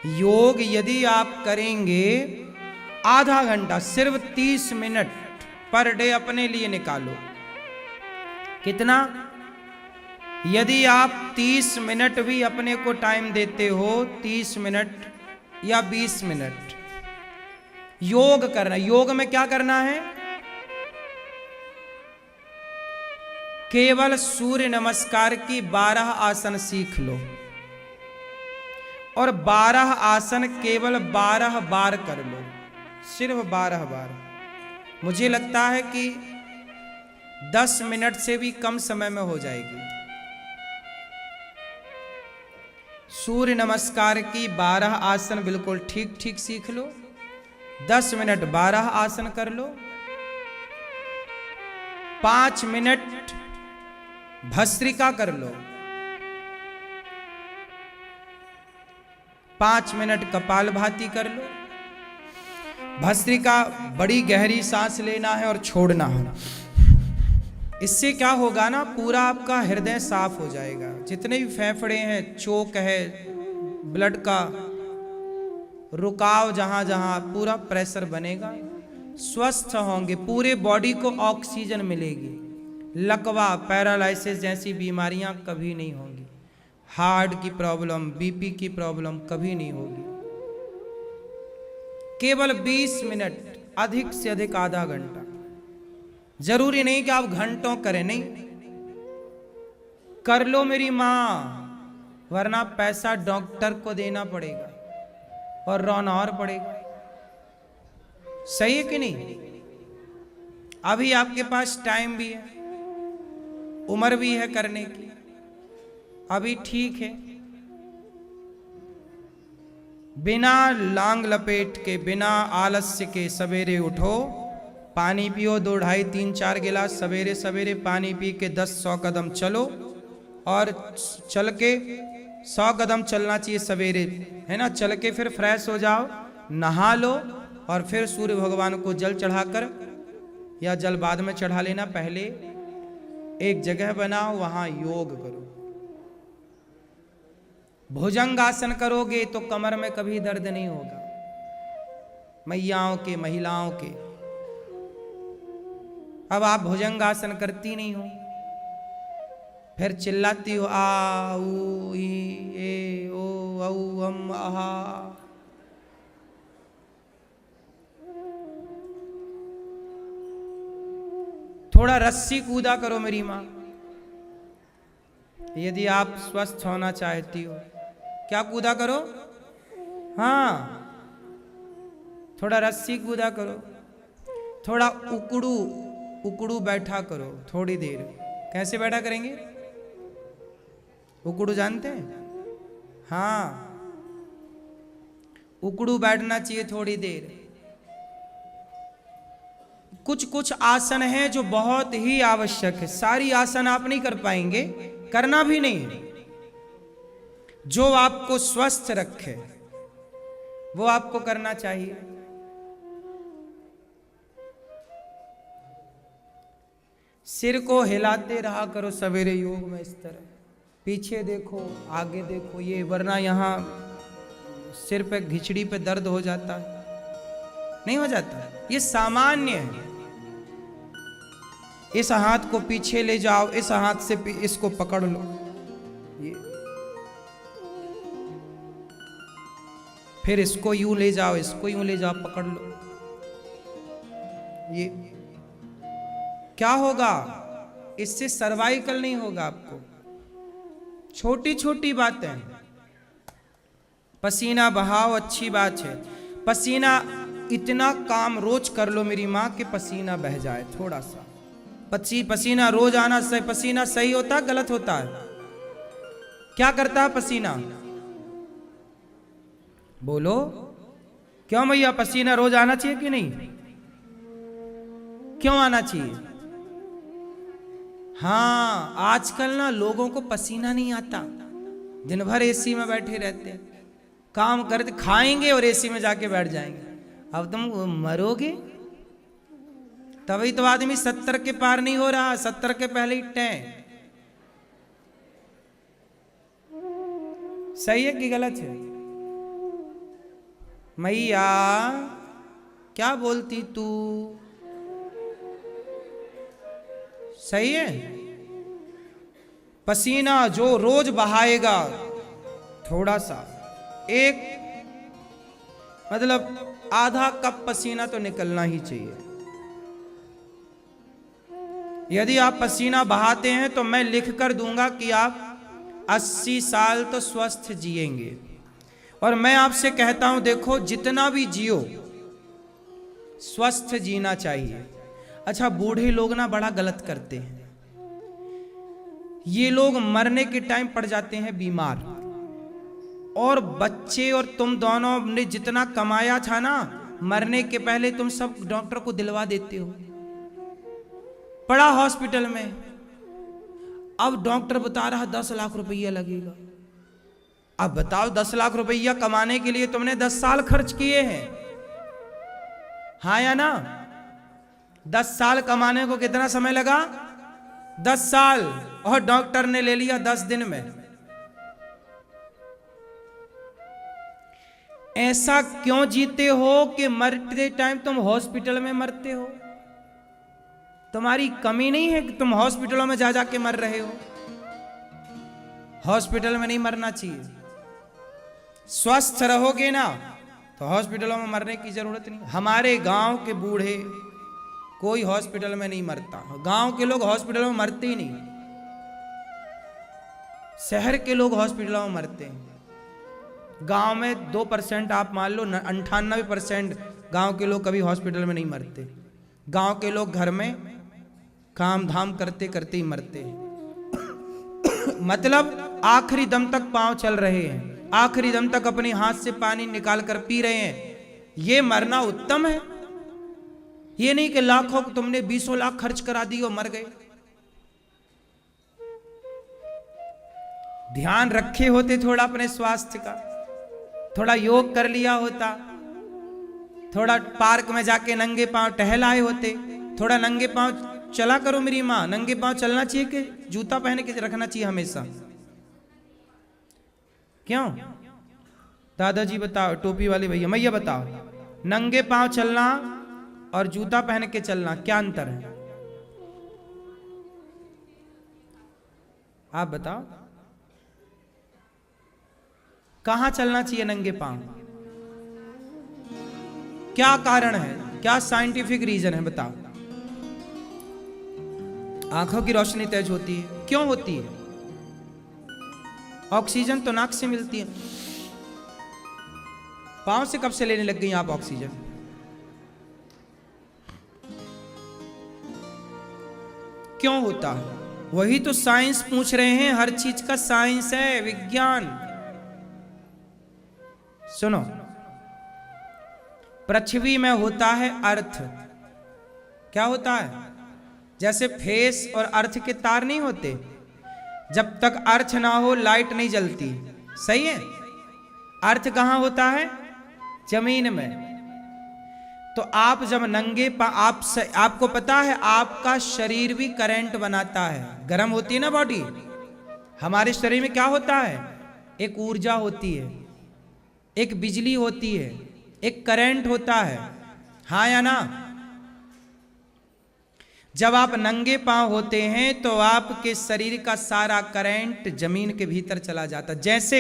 योग यदि आप करेंगे आधा घंटा, सिर्फ 30 मिनट पर डे अपने लिए निकालो। कितना? यदि आप 30 मिनट भी अपने को टाइम देते हो, 30 मिनट या 20 मिनट योग करना। योग में क्या करना है? केवल सूर्य नमस्कार की 12 आसन सीख लो और 12 आसन केवल 12 बार कर लो, सिर्फ 12 बार। मुझे लगता है कि 10 मिनट से भी कम समय में हो जाएगी। सूर्य नमस्कार की 12 आसन बिल्कुल ठीक ठीक सीख लो, 10 मिनट 12 आसन कर लो, 5 मिनट भस्त्रिका कर लो, 5 मिनट कपालभाति कर लो। भस्त्रिका बड़ी गहरी सांस लेना है और छोड़ना है। इससे क्या होगा ना, पूरा आपका हृदय साफ हो जाएगा। जितने भी फेफड़े हैं, चोक है, ब्लड का रुकाव जहां जहां, पूरा प्रेशर बनेगा, स्वस्थ होंगे, पूरे बॉडी को ऑक्सीजन मिलेगी। लकवा, पैरालिसिस जैसी बीमारियां कभी नहीं होंगी। हार्ट की प्रॉब्लम, बीपी की प्रॉब्लम कभी नहीं होगी। केवल 20 मिनट, अधिक से अधिक आधा घंटा। जरूरी नहीं कि आप घंटों करें, नहीं, कर लो मेरी मां, वरना पैसा डॉक्टर को देना पड़ेगा और रोना और पड़ेगा। सही है कि नहीं? अभी आपके पास टाइम भी है, उम्र भी है करने की, अभी ठीक है। बिना लांग लपेट के, बिना आलस्य के सवेरे उठो, पानी पियो 2, 2.5, 3, 4 गिलास सवेरे सवेरे पानी पी के 10-100 कदम चलो। और चल के 100 कदम चलना चाहिए सवेरे, है ना। चल के फिर फ्रेश हो जाओ, नहा लो और फिर सूर्य भगवान को जल चढ़ाकर, या जल बाद में चढ़ा लेना, पहले एक जगह बनाओ, वहां योग करो। भुजंगासन करोगे तो कमर में कभी दर्द नहीं होगा। मैयाओं के, महिलाओं के। अब आप भुजंगासन करती नहीं हो, फिर चिल्लाती हो आ ऊ ई ए ओ औ अम आहा। थोड़ा रस्सी कूदा करो मेरी मां, यदि आप स्वस्थ होना चाहती हो। क्या कूदा करो? हाँ, थोड़ा रस्सी कूदा करो, थोड़ा उकड़ू उकड़ू बैठा करो थोड़ी देर। कैसे बैठा करेंगे? उकड़ू जानते हैं? हाँ, उकड़ू बैठना चाहिए थोड़ी देर। कुछ कुछ आसन हैं जो बहुत ही आवश्यक है। सारी आसन आप नहीं कर पाएंगे, करना भी नहीं है। जो आपको स्वस्थ रखे वो आपको करना चाहिए। सिर को हिलाते रहा करो सवेरे योग में, इस तरह पीछे देखो, आगे देखो, ये वरना यहां सिर पे, घिचड़ी पे दर्द हो जाता है। नहीं हो जाता, ये सामान्य है। इस हाथ को पीछे ले जाओ, इस हाथ से इसको पकड़ लो, ये फिर इसको यूं ले जाओ, इसको यूं ले जाओ, पकड़ लो। ये क्या होगा? इससे सर्वाइकल नहीं होगा आपको। छोटी छोटी बातें, पसीना बहाओ, अच्छी बात है। पसीना, इतना काम रोज कर लो मेरी मां कि पसीना बह जाए थोड़ा सा। पसीना रोज आना सही। पसीना सही होता है, गलत होता है? क्या करता है पसीना? बोलो क्यों भैया? पसीना रोज आना चाहिए कि नहीं? क्यों आना चाहिए? हाँ, आजकल ना लोगों को पसीना नहीं आता, दिन भर एसी में बैठे रहते हैं, काम करते, खाएंगे और एसी में जाके बैठ जाएंगे। अब तुम मरोगे। तभी तो आदमी 70 के पार नहीं हो रहा, 70 के पहले ही टें। सही है कि गलत है? मैया क्या बोलती तू? सही है। पसीना जो रोज बहाएगा थोड़ा सा, एक मतलब आधा कप पसीना तो निकलना ही चाहिए। यदि आप पसीना बहाते हैं तो मैं लिख कर दूंगा कि आप 80 साल तो स्वस्थ जिएंगे। और मैं आपसे कहता हूं, देखो जितना भी जियो स्वस्थ जीना चाहिए। अच्छा, बूढ़े लोग ना बड़ा गलत करते हैं। ये लोग मरने के टाइम पड़ जाते हैं बीमार, और बच्चे और तुम दोनों ने जितना कमाया था ना, मरने के पहले तुम सब डॉक्टर को दिलवा देते हो। पड़ा हॉस्पिटल में, अब डॉक्टर बता रहा 10 लाख रुपया लगेगा। अब बताओ, 10 लाख रुपया कमाने के लिए तुमने 10 साल खर्च किए हैं, हाँ या ना? 10 साल कमाने को कितना समय लगा? 10 साल, और डॉक्टर ने ले लिया 10 दिन में। ऐसा क्यों जीते हो कि मरते टाइम तुम हॉस्पिटल में मरते हो? तुम्हारी कमी नहीं है कि तुम हॉस्पिटलों में जा जाके मर रहे हो। हॉस्पिटल में नहीं मरना चाहिए। स्वस्थ रहोगे ना तो हॉस्पिटलों में मरने की जरूरत नहीं। हमारे गांव के बूढ़े कोई हॉस्पिटल में नहीं मरता। गांव के लोग हॉस्पिटलों में मरते ही नहीं, शहर के लोग हॉस्पिटलों में मरते हैं। गांव में 2% आप मान लो, 98% गांव के लोग कभी हॉस्पिटल में नहीं मरते। गांव के लोग घर में काम धाम करते करते ही मरते हैं। मतलब आखिरी दम तक पांव चल रहे हैं, आखिरी दम तक अपने हाथ से पानी निकाल कर पी रहे हैं। ये मरना उत्तम है। ये नहीं कि लाखों तुमने 20 लाख खर्च करा दी और मर गए। ध्यान रखे होते थोड़ा अपने स्वास्थ्य का, थोड़ा योग कर लिया होता, थोड़ा पार्क में जाके नंगे पांव टहल आए होते, थोड़ा नंगे पांव चला करो। मेरी माँ, नंगे पांव चलना चाहिए कि जूता पहन के रखना चाहिए हमेशा? क्यों? दादाजी बताओ, टोपी वाले भैया, मैया बताओ, नंगे पांव चलना और जूता पहन के चलना क्या अंतर है? आप बताओ, कहां चलना चाहिए नंगे पांव? क्या कारण है? क्या साइंटिफिक रीजन है? बताओ। आंखों की रोशनी तेज होती है। क्यों होती है? ऑक्सीजन तो नाक से मिलती है। पांव से कब से लेने लग गई आप ऑक्सीजन? क्यों होता है? वही तो साइंस पूछ रहे हैं। हर चीज का साइंस है, विज्ञान। सुनो, पृथ्वी में होता है अर्थ। क्या होता है? जैसे फेस और अर्थ के तार नहीं होते, जब तक अर्थ ना हो लाइट नहीं जलती। सही है? अर्थ कहां होता है? जमीन में। तो आप जब नंगे आपको पता है आपका शरीर भी करंट बनाता है। गर्म होती है ना बॉडी, हमारे शरीर में क्या होता है? एक ऊर्जा होती है, एक बिजली होती है, एक करंट होता है, हाँ या ना? जब आप नंगे पांव होते हैं तो आपके शरीर का सारा करंट जमीन के भीतर चला जाता। जैसे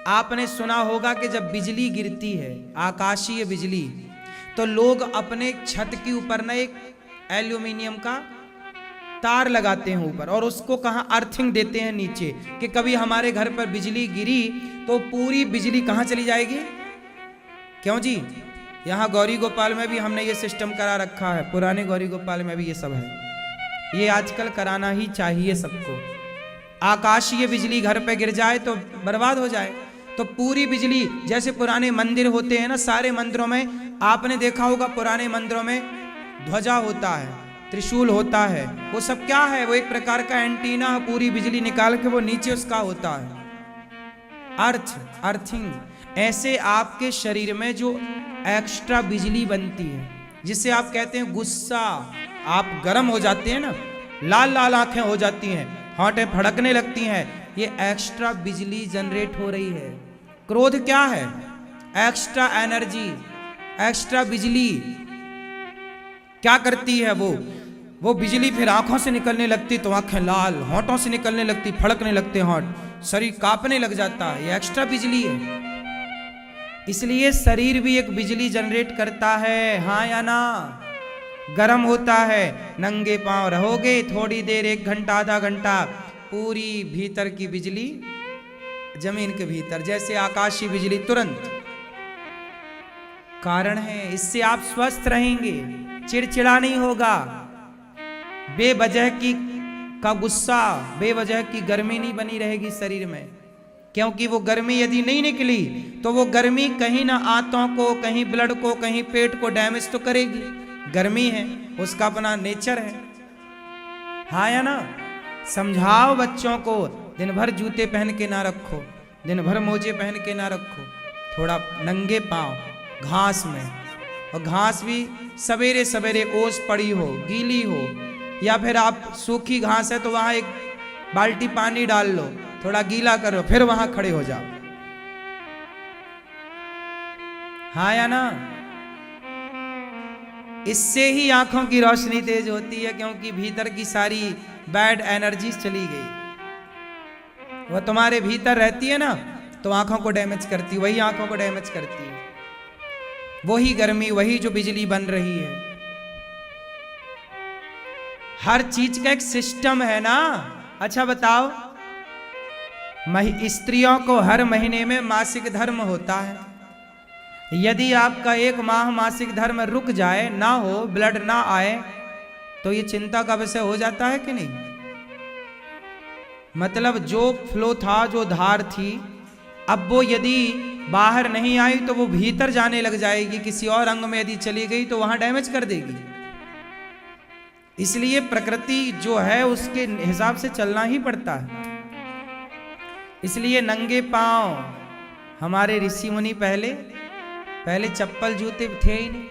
आपने सुना होगा कि जब बिजली गिरती है, आकाशीय बिजली, तो लोग अपने छत के ऊपर ना एक एल्यूमिनियम का तार लगाते हैं ऊपर, और उसको कहां अर्थिंग देते हैं नीचे, कि कभी हमारे घर पर बिजली गिरी तो पूरी बिजली कहां चली जाएगी। क्यों जी? यहाँ गौरी गोपाल में भी हमने ये सिस्टम करा रखा है, पुराने गौरी गोपाल में भी ये सब है। ये आजकल कराना ही चाहिए सबको। आकाशीय बिजली घर पे गिर जाए तो बर्बाद हो जाए, तो पूरी बिजली, जैसे पुराने मंदिर होते हैं ना, सारे मंदिरों में आपने देखा होगा, पुराने मंदिरों में ध्वजा होता है, त्रिशूल होता है। वो सब क्या है? वो एक प्रकार का एंटीना, पूरी बिजली निकाल के वो नीचे उसका होता है अर्थिंग। ऐसे आपके शरीर में जो एक्स्ट्रा बिजली बनती है, जिसे आप कहते हैं गुस्सा, आप गर्म हो जाते हैं ना, लाल लाल आंखें हो जाती हैं, होंठें फड़कने लगती हैं, ये एक्स्ट्रा बिजली जनरेट हो रही है। क्रोध क्या है? एक्स्ट्रा एनर्जी, एक्स्ट्रा बिजली क्या करती है वो बिजली फिर आंखों से निकलने लगती तो आंखें लाल, होंठों से निकलने लगती, फड़कने लगते होंठ, शरीर कांपने लग जाता है। ये एक्स्ट्रा बिजली है। इसलिए शरीर भी एक बिजली जनरेट करता है, हाँ या ना? गर्म होता है, नंगे पांव रहोगे थोड़ी देर, 1 घंटा आधा घंटा, पूरी भीतर की बिजली जमीन के भीतर, जैसे आकाशीय बिजली तुरंत। कारण है, इससे आप स्वस्थ रहेंगे, चिड़चिड़ा नहीं होगा, बेवजह की का गुस्सा, बेवजह की गर्मी नहीं बनी रहेगी शरीर में। क्योंकि वो गर्मी यदि नहीं निकली तो वो गर्मी कहीं ना आंतों को, कहीं ब्लड को, कहीं पेट को डैमेज तो करेगी। गर्मी है, उसका अपना नेचर है, हाँ या ना? समझाओ बच्चों को, दिन भर जूते पहन के ना रखो, दिन भर मोजे पहन के ना रखो, थोड़ा नंगे पांव घास में, और घास भी सवेरे सवेरे ओस पड़ी हो, गीली हो, या फिर आप सूखी घास है तो वहां एक बाल्टी पानी डाल लो, थोड़ा गीला करो, फिर वहां खड़े हो जाओ, हाँ या ना? इससे ही आंखों की रोशनी तेज होती है, क्योंकि भीतर की सारी बैड एनर्जी चली गई। वह तुम्हारे भीतर रहती है ना, तो आंखों को डैमेज करती, वही आंखों को डैमेज करती है, वही गर्मी, वही जो बिजली बन रही है। हर चीज का एक सिस्टम है ना। अच्छा बताओ, स्त्रियों को हर महीने में मासिक धर्म होता है। यदि आपका 1 माह मासिक धर्म रुक जाए, ना हो, ब्लड ना आए, तो ये चिंता का विषय हो जाता है कि नहीं? मतलब जो फ्लो था, जो धार थी, अब वो यदि बाहर नहीं आई तो वो भीतर जाने लग जाएगी, किसी और अंग में यदि चली गई तो वहां डैमेज कर देगी। इसलिए प्रकृति जो है उसके हिसाब से चलना ही पड़ता है। इसलिए नंगे पांव हमारे ऋषि मुनि पहले चप्पल जूते थे ही नहीं,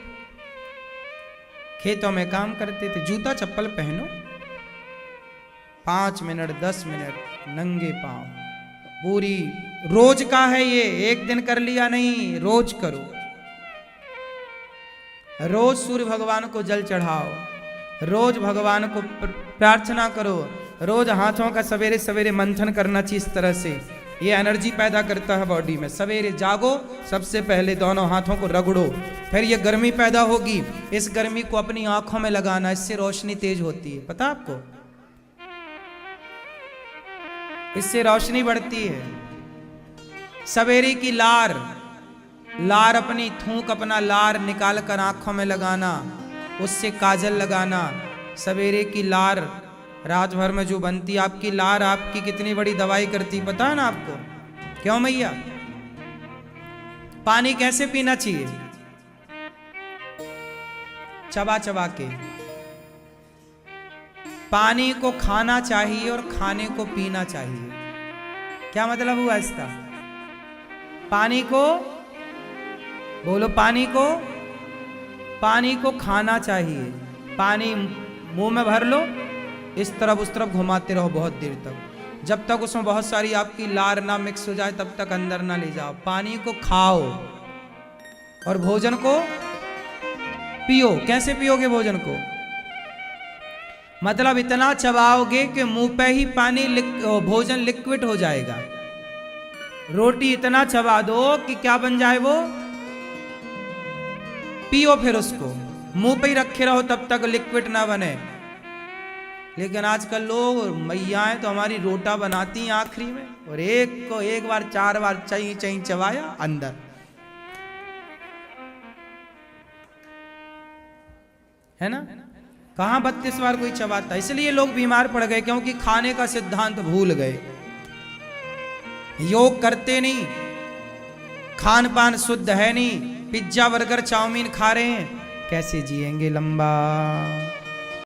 खेतों में काम करते थे, जूता चप्पल पहनो, 5 मिनट 10 मिनट नंगे पांव, पूरी रोज का है ये, एक दिन कर लिया नहीं, रोज करो। रोज सूर्य भगवान को जल चढ़ाओ, रोज भगवान को प्रार्थना करो, रोज हाथों का सवेरे सवेरे मंथन करना चाहिए। इस तरह से ये एनर्जी पैदा करता है बॉडी में। सवेरे जागो, सबसे पहले दोनों हाथों को रगड़ो, फिर ये गर्मी पैदा होगी, इस गर्मी को अपनी आंखों में लगाना, इससे रोशनी तेज होती है, पता आपको? इससे रोशनी बढ़ती है। सवेरे की लार अपनी थूक, अपना लार निकाल कर आंखों में लगाना, उससे काजल लगाना। सवेरे की लार रात भर में जो बनती, आपकी लार आपकी कितनी बड़ी दवाई करती, पता है ना आपको? क्यों मैया? पानी कैसे पीना चाहिए? चबा चबा के। पानी को खाना चाहिए और खाने को पीना चाहिए। क्या मतलब हुआ इसका? पानी को बोलो, पानी को खाना चाहिए। पानी मुंह में भर लो, इस तरफ उस तरफ घुमाते रहो बहुत देर तक, जब तक उसमें बहुत सारी आपकी लार ना मिक्स हो जाए तब तक अंदर ना ले जाओ। पानी को खाओ और भोजन को पियो। कैसे पियोगे भोजन को? मतलब इतना चबाओगे कि मुंह पे ही पानी भोजन लिक्विड हो जाएगा। रोटी इतना चबा दो कि क्या बन जाए वो, पियो, फिर उसको मुंह पे ही रखे रहो तब तक लिक्विड ना बने। लेकिन आजकल लोग, मैयाएं तो हमारी रोटा बनाती हैं आखिरी में, और एक को 1 बार 4 बार चई चबाया अंदर। है ना? कहां 32 बार कोई चबाता? इसलिए लोग बीमार पड़ गए, क्योंकि खाने का सिद्धांत भूल गए, योग करते नहीं, खान पान शुद्ध है नहीं, पिज्जा बर्गर चाउमीन खा रहे हैं, कैसे जिएंगे लंबा?